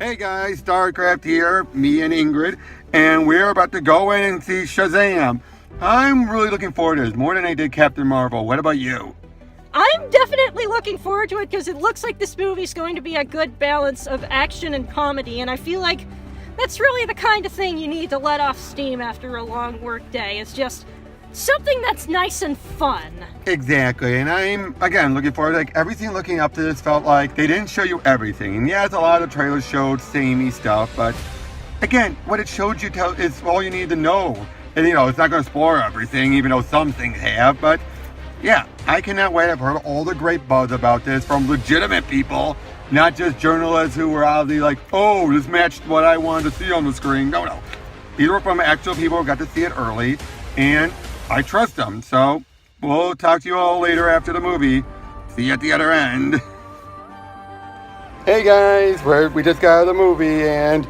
Hey guys, StarCraft here, me and Ingrid, and we're about to go in and see Shazam. I'm really looking forward to this, more than I did Captain Marvel. What about you? I'm definitely looking forward to it because it looks like this movie's going to be a good balance of action and comedy, and I feel like that's really the kind of thing you need to let off steam after a long work day. It's just something that's nice and fun. Exactly, and I'm, again, looking forward. Like, everything looking up to this felt like they didn't show you everything. And yes, a lot of trailers showed samey stuff, but again, what it showed you is all you need to know. And you know, it's not going to spoil everything, even though some things have, but yeah, I cannot wait. I've heard all the great buzz about this from legitimate people, not just journalists who were obviously like, oh, this matched what I wanted to see on the screen. No. These were from actual people who got to see it early, and I trust them. So we'll talk to you all later after the movie. See you at the other end. Hey guys, we just got out of the movie, and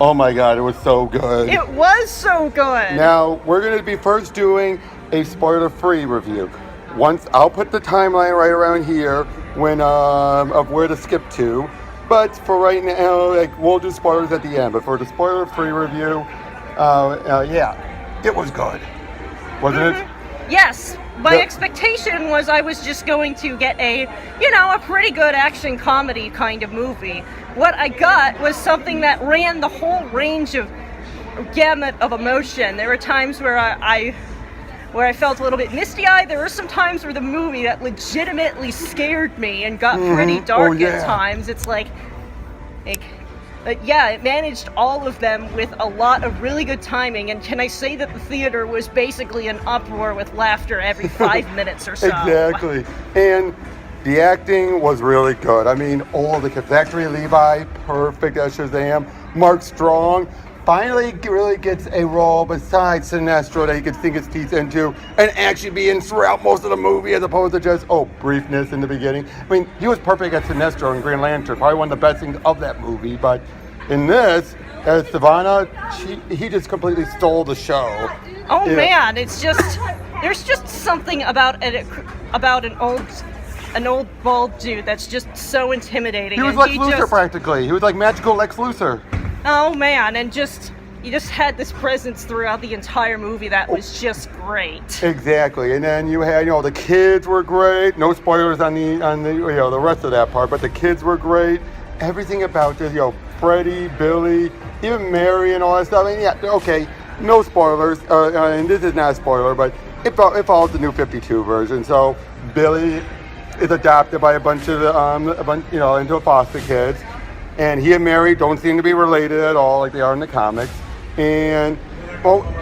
oh my god, it was so good. It was so good. Now, we're going to be first doing a spoiler-free review. Once I'll put the timeline right around here when of where to skip to. But for right now, like, we'll do spoilers at the end. But for the spoiler-free review, yeah, it was good, wasn't it? Yes. My expectation was I was just going to get a pretty good action comedy kind of movie. What I got was something that ran the whole range of gamut of emotion. There were times where I felt a little bit misty-eyed. There were some times where the movie that legitimately scared me and got pretty dark at times. It's but yeah, it managed all of them with a lot of really good timing. And can I say that the theater was basically an uproar with laughter every 5 minutes or so? Exactly. And the acting was really good. I mean, all the kids. Zachary Levi, perfect as Shazam. Mark Strong finally really gets a role besides Sinestro that he could sink his teeth into and actually be in throughout most of the movie as opposed to just, briefness in the beginning. I mean, he was perfect as Sinestro in Green Lantern, probably one of the best things of that movie, but in this, as Savannah, he just completely stole the show. Oh man, it's just, there's just something about an old bald dude that's just so intimidating. He was Lex Luthor practically. He was like magical Lex Luthor. Oh man, and you just had this presence throughout the entire movie that was just great. Exactly, and then you had, the kids were great. No spoilers on the rest of that part, but the kids were great. Everything about this, Freddie, Billy, even Mary and all that stuff. I mean, yeah, okay, no spoilers, and this is not a spoiler, but it follows the New 52 version. So Billy is adopted by a bunch of into foster kids. And he and Mary don't seem to be related at all like they are in the comics. And,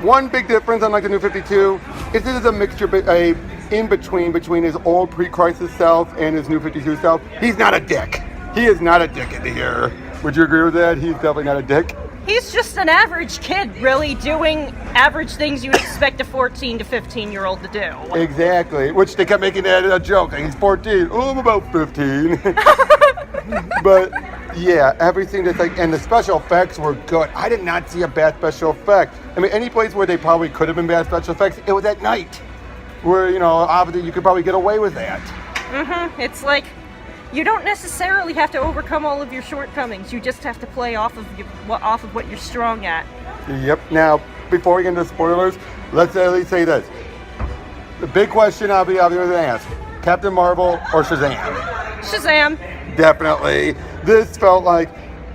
one big difference unlike the New 52 is this is a mixture, between his old pre-crisis self and his New 52 self. He's not a dick. He is not a dick in here. Would you agree with that? He's definitely not a dick. He's just an average kid, really, doing average things you would expect a 14 to 15-year-old to do. Exactly, which they kept making that a joke. Like, he's 14. Oh, I'm about 15. But yeah, everything that's and the special effects were good. I did not see a bad special effect. I mean, any place where they probably could have been bad special effects, it was at night. Where, obviously you could probably get away with that. It's like, you don't necessarily have to overcome all of your shortcomings. You just have to play off of what you're strong at. Yep. Now, before we get into spoilers, let's at least say this. The big question I'll be going to ask, Captain Marvel or Shazam? Shazam. Definitely. This felt like,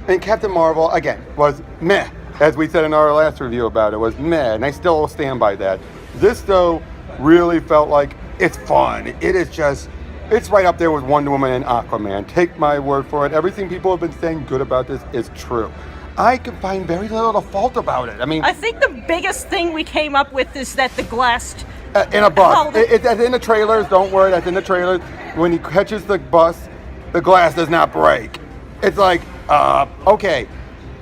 and Captain Marvel, again, was meh. As we said in our last review about it, was meh, and I still stand by that. This, though, really felt like it's fun. It is just, it's right up there with Wonder Woman and Aquaman. Take my word for it. Everything people have been saying good about this is true. I can find very little to fault about it. I mean, I think the biggest thing we came up with is that the glass... in a bus. That's in the trailers. Don't worry, that's in the trailers. When he catches the bus, the glass does not break. It's like, okay.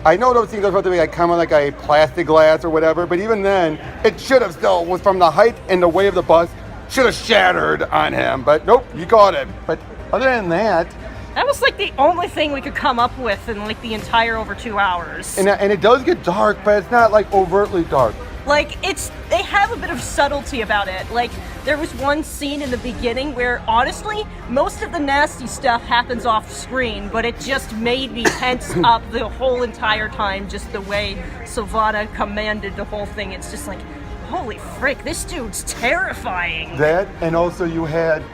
I know those things are supposed to be like kind of like a plastic glass or whatever, but even then, it should have still, was from the height and the weight of the bus, should have shattered on him. But nope, you got it. But other than that, That was like the only thing we could come up with in like the entire over 2 hours. And it does get dark, but it's not like overtly dark. Like, they have a bit of subtlety about it. Like, there was one scene in the beginning where, honestly, most of the nasty stuff happens off screen, but it just made me tense up the whole entire time, just the way Sylvana commanded the whole thing. It's just like, holy frick, this dude's terrifying. That, and also you had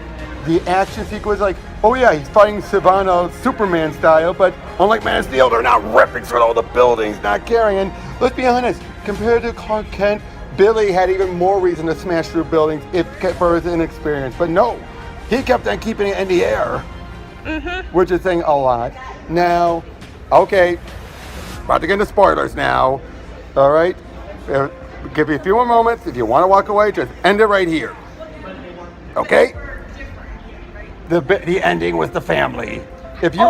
the action sequence, like, oh yeah, he's fighting Sylvana Superman style, but unlike Man of Steel, they're not ripping through all the buildings, not carrying. Let's be honest, compared to Clark Kent, Billy had even more reason to smash through buildings for his inexperience. But no, he kept on keeping it in the air, which is saying a lot. Now, okay, about to get into spoilers now. All right, give you a few more moments. If you want to walk away, just end it right here. Okay. The ending was the family. If you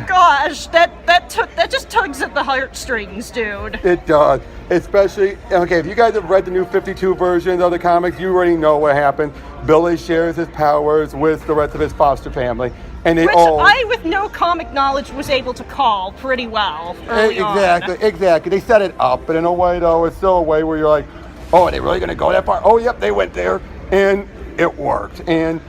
Gosh, that just tugs at the heartstrings, dude. It does. Especially, okay, if you guys have read the new 52 versions of the comics, you already know what happened. Billy shares his powers with the rest of his foster family. And I, with no comic knowledge, was able to call pretty well early on. Exactly. They set it up, but in a way, though, it's still a way where you're like, oh, are they really going to go that far? Oh, yep, they went there. And it worked. And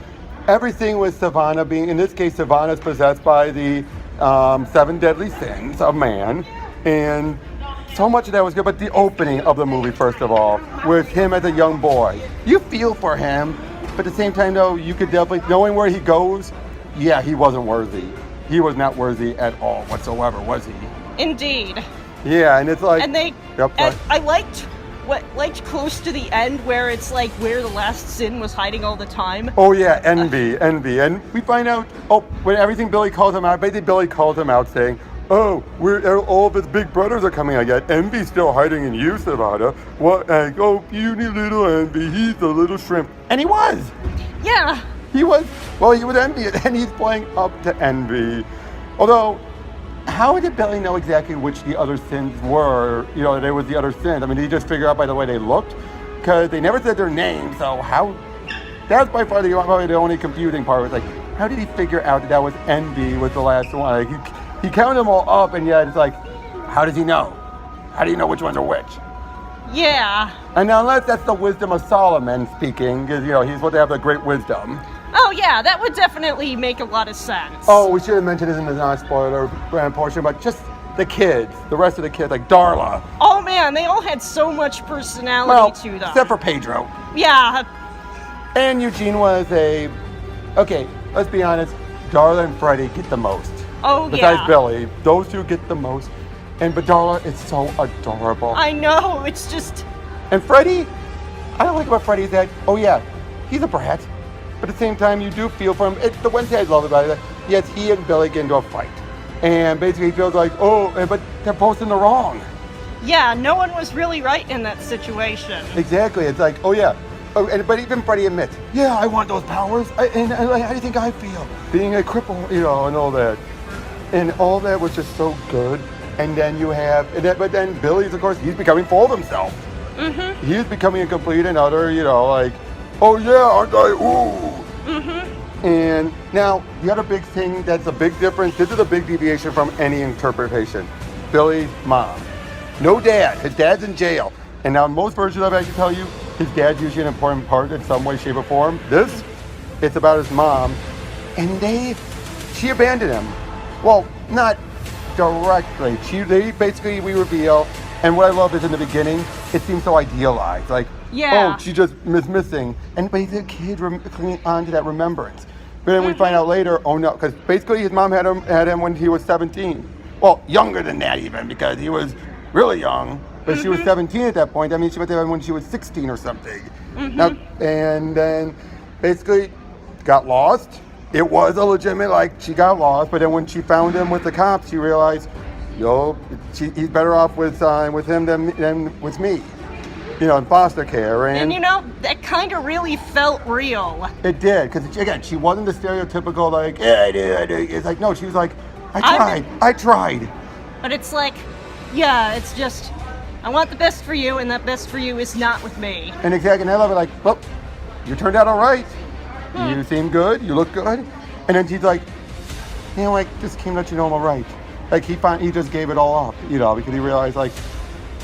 everything with Sylvana being, in this case, Sylvana's possessed by the 7 deadly sins of man. And so much of that was good. But the opening of the movie, first of all, with him as a young boy, you feel for him. But at the same time, though, you could definitely, knowing where he goes, yeah, he wasn't worthy. He was not worthy at all whatsoever, was he? Indeed. Yeah, and it's like... And they... Yep, and I liked close to the end where it's like where the last sin was hiding all the time. Oh yeah, envy. And we find out, when everything Billy calls him out, basically Billy calls him out saying, oh, all of his big brothers are coming out yet. Envy's still hiding in you, Sylvana. What? Oh, puny little Envy, he's the little shrimp. And he was. Yeah. He was Envy, and he's playing up to Envy. Although, how did Billy know exactly which the other sins were? You know, there was the other sins. I mean, did he just figure out by the way they looked? Because they never said their names, so how? That's by far probably the only confusing part. Was like, how did he figure out that was Envy was the last one? Like, he counted them all up, and yet it's like, how does he know? How do you know which ones are which? Yeah. And now, unless that's the wisdom of Solomon speaking, because, you know, he's supposed to have the great wisdom. Oh, yeah, that would definitely make a lot of sense. Oh, we should have mentioned this in the non-spoiler portion, but just the kids, the rest of the kids, like Darla. Oh, man, they all had so much personality to them. Except for Pedro. Yeah. And Eugene was okay, let's be honest, Darla and Freddie get the most. Oh, Besides Billy, those two get the most. But Darla is so adorable. I know, it's just... And Freddie, I don't like about Freddie is that, oh yeah, he's a brat. But at the same time, you do feel for him. It's the one thing I love about it. Yes, he and Billy get into a fight. And basically he feels like, but they're both in the wrong. Yeah, no one was really right in that situation. Exactly. It's like, oh yeah. But even Freddie admits, yeah, I want those powers. And how do you think I feel? Being a cripple, you know, and all that. And all that was just so good. And then you have, but then Billy's, of course, he's becoming full of himself. Mm-hmm. He's becoming a complete and utter, you know, like, oh yeah, aren't I? Ooh. Mm-hmm. And now, the other big thing that's a big difference, this is a big deviation from any interpretation. Billy's mom. No dad. His dad's in jail. And now in most versions of it, I can tell you, his dad's usually an important part in some way, shape, or form. This, it's about his mom. And she abandoned him. Well, not directly. We reveal, and what I love is in the beginning, it seems so idealized. Like, yeah. She just is missing. And basically the kid clinging on to that remembrance. But then we find out later, oh no, because basically his mom had him when he was 17. Well, younger than that even, because he was really young. But she was 17 at that point. I mean, she went there when she was 16 or something. Mm-hmm. Now, and then basically got lost. It was a legitimate, she got lost. But then when she found him with the cops, she realized, he's better off with him than with me. You know, in foster care. And you know, that kind of really felt real. It did, because again, she wasn't the stereotypical, yeah, I did. It's like, no, she was like, I tried. But it's like, yeah, it's just, I want the best for you, and that best for you is not with me. And exactly, and I love it, well, you turned out all right. You seem good, you look good. And then she's like, like, just came to let you know I'm all right. Like, he just gave it all up, because he realized, like,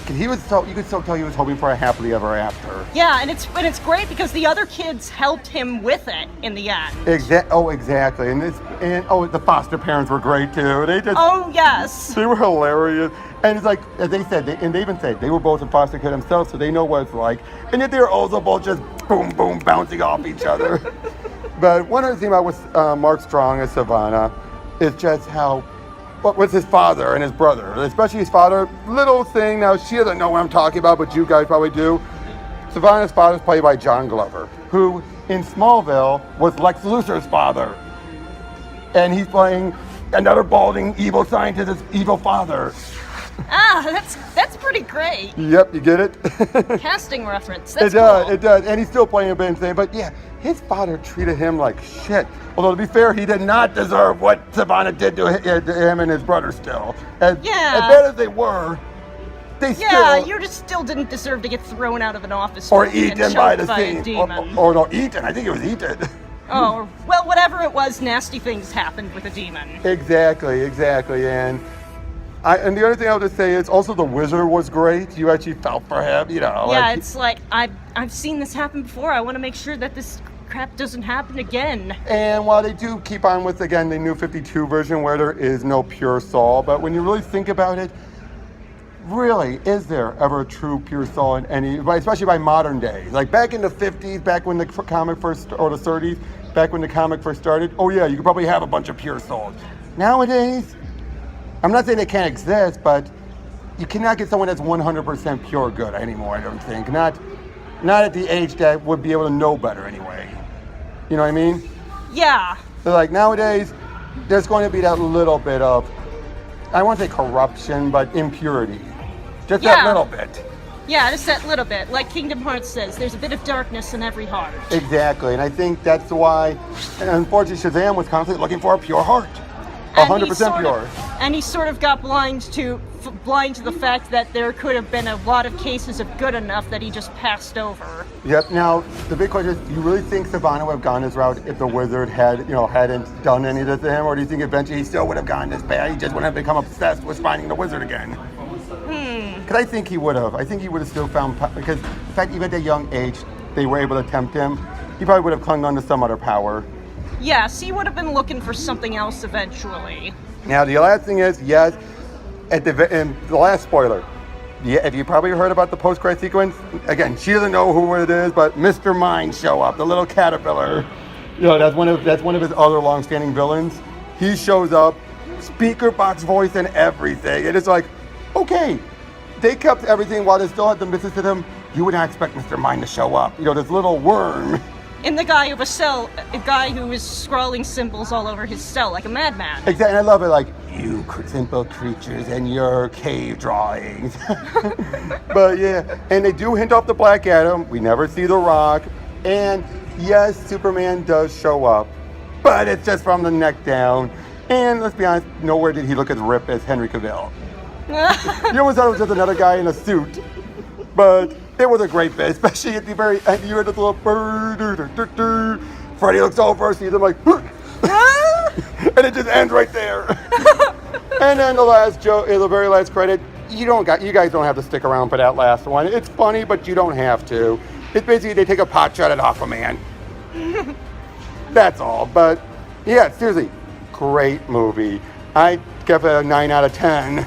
you could still tell he was hoping for a happily ever after. Yeah, and it's great because the other kids helped him with it in the end. Exactly. And the foster parents were great too. Oh yes. They were hilarious. And it's like, as they said, they even said they were both in foster care themselves, so they know what it's like. And yet they're also both just boom, boom, bouncing off each other. But one other thing about Mark Strong as Savannah is just how. What was his father and his brother, especially his father, little thing, now she doesn't know what I'm talking about, but you guys probably do. Savannah's father is played by John Glover, who in Smallville was Lex Luthor's father. And he's playing another balding evil scientist's evil father. That's pretty great. Yep, you get it? Casting reference, that's cool. It cool. does, and he's still playing a bit insane, but yeah, his father treated him like shit. Although to be fair, he did not deserve what Savannah did to him and his brother still. As bad as they were, they still... Yeah, you just still didn't deserve to get thrown out of an office or eaten by the same demon. Or no, eaten. I think it was eaten. Oh, well, whatever it was, nasty things happened with a demon. Exactly. And the other thing I would just say is also the wizard was great. You actually felt for him, Yeah, it's like, I've seen this happen before. I want to make sure that this crap doesn't happen again. And while they do keep on with, again, the new 52 version where there is no pure soul, but when you really think about it, really, is there ever a true pure soul in any, especially by modern days? Like back in the 50s, back when the comic first, or the 30s, back when the comic first started, oh yeah, you could probably have a bunch of pure souls. Nowadays, I'm not saying they can't exist, but you cannot get someone that's 100% pure good anymore, I don't think. Not at the age that would be able to know better anyway. You know what I mean? Yeah. So like nowadays, there's going to be that little bit of, I won't say corruption, but impurity. Just that little bit. Yeah, just that little bit. Like Kingdom Hearts says, there's a bit of darkness in every heart. Exactly, and I think that's why, and unfortunately, Shazam was constantly looking for a pure heart. 100% pure. And he sort of got blind to the fact that there could have been a lot of cases of good enough that he just passed over. Yep. Now the big question is: do you really think Savannah would have gone this route if the wizard hadn't done any of this to him, or do you think eventually he still would have gone this bad? He just wouldn't have become obsessed with finding the wizard again. Because I think he would have. I think he would have still found, because in fact, even at a young age, they were able to tempt him. He probably would have clung on to some other power. Yes, he would have been looking for something else eventually. Now, the last thing is, yes, in the last spoiler, if you probably heard about the post-credit sequence, again, she doesn't know who it is, but Mr. Mind show up, the little caterpillar. That's one of his other long-standing villains. He shows up, speaker box voice and everything. And it's like, okay, they kept everything while they still had the business to them. You would not expect Mr. Mind to show up. This little worm. And the guy of a guy who is scrawling symbols all over his cell like a madman. Exactly, and I love it, like, you simple creatures and your cave drawings. But yeah, and they do hint off the Black Adam. We never see The Rock. And yes, Superman does show up, but it's just from the neck down. And let's be honest, nowhere did he look as ripped as Henry Cavill. You almost thought it was just another guy in a suit. But it was a great bit, especially at the very end. You heard this little bird. Freddy looks over, sees him like, and it just ends right there. And then the very last credit. You guys don't have to stick around for that last one. It's funny, but you don't have to. It's basically they take a pot shot at Aquaman. That's all. But yeah, seriously, great movie. I give it a 9 out of 10.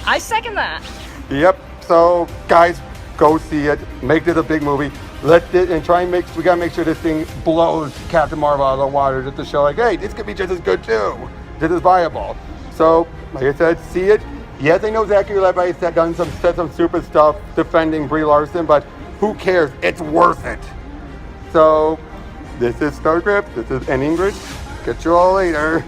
I second that. Yep. So, guys, go see it. Make it a big movie. We gotta make sure this thing blows Captain Marvel out of the water just to show, like, hey, this could be just as good too. This is viable. So, like I said, see it. Yes, I know Zachary Levi said some stupid stuff defending Brie Larson, but who cares? It's worth it. So, this is Star Grip. This is Ingrid. Catch you all later.